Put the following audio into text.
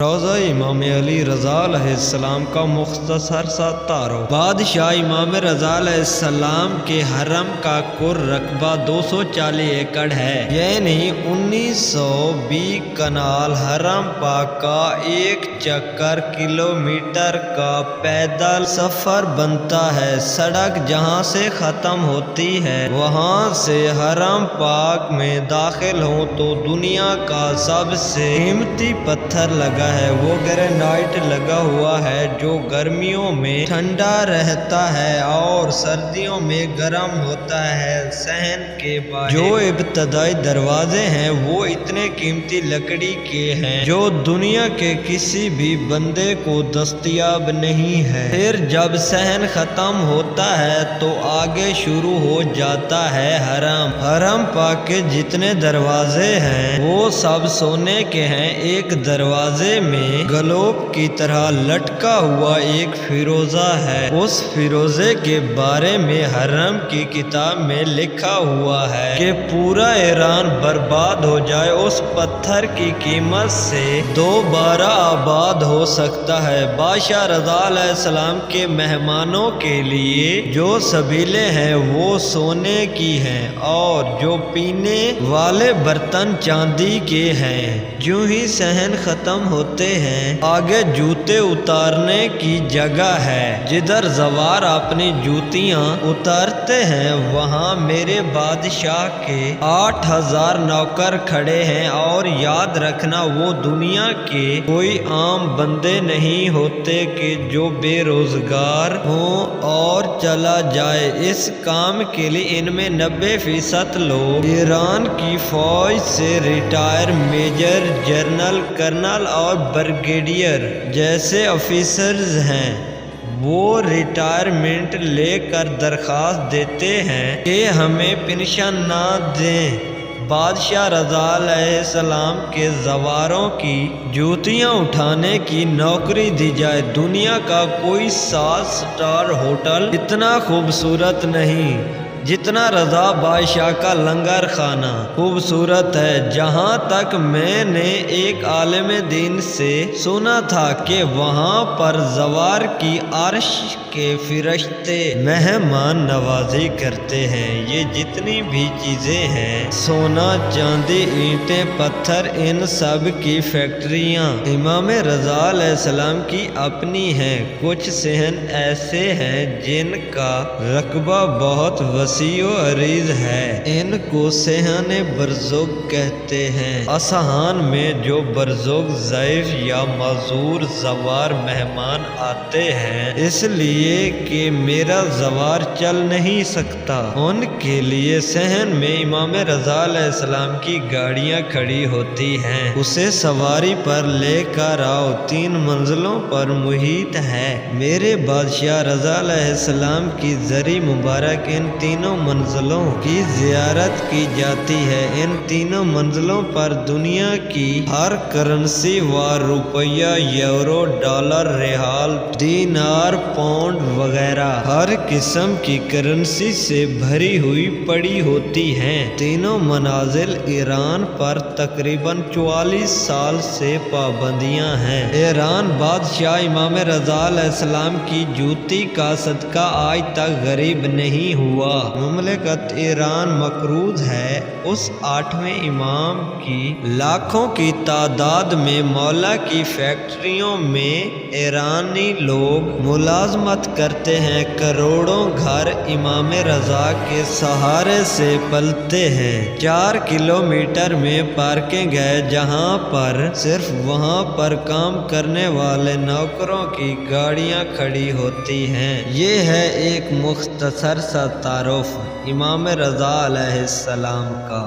روضہ امام علی رضا علیہ السلام کا مختصر سا تعارف۔ بادشاہ امام رضا علیہ السلام کے حرم کا کل رقبہ 240 ایکڑ ہے، یعنی 1920 کنال۔ حرم پاک کا ایک چکر کلومیٹر کا پیدل سفر بنتا ہے۔ سڑک جہاں سے ختم ہوتی ہے وہاں سے حرم پاک میں داخل ہوں تو دنیا کا سب سے قیمتی پتھر لگا ہے، وہ گرینائٹ لگا ہوا ہے جو گرمیوں میں ٹھنڈا رہتا ہے اور سردیوں میں گرم ہوتا ہے۔ صحن کے باہر جو ابتدائی دروازے ہیں وہ اتنے قیمتی لکڑی کے ہیں جو دنیا کے کسی بھی بندے کو دستیاب نہیں ہے۔ پھر جب صحن ختم ہوتا ہے تو آگے شروع ہو جاتا ہے حرم۔ حرم پاک کے جتنے دروازے ہیں وہ سب سونے کے ہیں۔ ایک دروازے میں گلوب کی طرح لٹکا ہوا ایک فیروزہ ہے، اس فیروزے کے بارے میں حرم کی کتاب میں لکھا ہوا ہے کہ پورا ایران برباد ہو جائے اس پتھر کی قیمت سے دوبارہ آباد ہو سکتا ہے۔ بادشاہ رضا علیہ السلام کے مہمانوں کے لیے جو سبیلیں ہیں وہ سونے کی ہیں اور جو پینے والے برتن چاندی کے ہیں۔ جو ہی صحن ختم ہوتے ہیں آگے جوتے اتارنے کی جگہ ہے، جدھر زوار اپنی جوتیاں اتارتے ہیں وہاں میرے بادشاہ کے 8000 نوکر کھڑے ہیں، اور یاد رکھنا وہ دنیا کے کوئی عام بندے نہیں ہوتے کہ جو بے روزگار ہوں اور چلا جائے۔ اس کام کے لیے ان میں 90% لوگ ایران کی فوج سے ریٹائر میجر جنرل کرنل اور بریگیڈیئر جیسے آفیسرز ہیں۔ وہ ریٹائرمنٹ لے کر درخواست دیتے ہیں کہ ہمیں پنشن نہ دیں۔ بادشاہ رضا علیہ السلام کے زواروں کی جوتیاں اٹھانے کی نوکری دی جائے۔ دنیا کا کوئی 7 سٹار ہوٹل اتنا خوبصورت نہیں جتنا رضا بادشاہ کا لنگر خانہ خوبصورت ہے۔ جہاں تک میں نے ایک عالم دین سے سنا تھا کہ وہاں پر زوار کی عرش کے فرشتے مہمان نوازی کرتے ہیں۔ یہ جتنی بھی چیزیں ہیں سونا چاندی اینٹیں پتھر ان سب کی فیکٹریاں امام رضا علیہ السلام کی اپنی ہیں۔ کچھ صحن ایسے ہیں جن کا رقبہ بہت وسیع و عریض ہے، ان کو صحن برزخ کہتے ہیں۔ اصحان میں جو برزخ ضعیف یا معذور زوار مہمان آتے ہیں اس لیے کہ میرا زوار چل نہیں سکتا، ان کے لیے صحن میں امام رضا علیہ السلام کی گاڑیاں کھڑی ہوتی ہیں، اسے سواری پر لے کر آؤ۔ 3 منزلوں پر محیط ہے۔ میرے بادشاہ رضا علیہ السلام کی زری مبارک ان 3 منزلوں کی زیارت کی جاتی ہے۔ ان 3 منزلوں پر دنیا کی ہر کرنسی وار روپیہ، یورو، ڈالر، ریال، دینار، پاؤنڈ وغیرہ ہر قسم کی کرنسی سے بھری ہوئی پڑی ہوتی ہیں۔ تینوں منازل ایران پر تقریباً 44 سال سے پابندیاں ہیں۔ ایران بادشاہ امام رضا علیہ السلام کی جوتی کا صدقہ آج تک غریب نہیں ہوا۔ مملکت ایران مقروض ہے۔ اس 8ویں امام کی لاکھوں کی تعداد میں مولا کی فیکٹریوں میں ایرانی لوگ ملازمت کرتے ہیں۔ کروڑوں گھر امام رضا کے سہارے سے پلتے ہیں۔ 4 کلومیٹر میں پارکنگ ہے جہاں پر صرف وہاں پر کام کرنے والے نوکروں کی گاڑیاں کھڑی ہوتی ہیں۔ یہ ہے ایک مختصر سا تعارف امام رضا علیہ السلام کا۔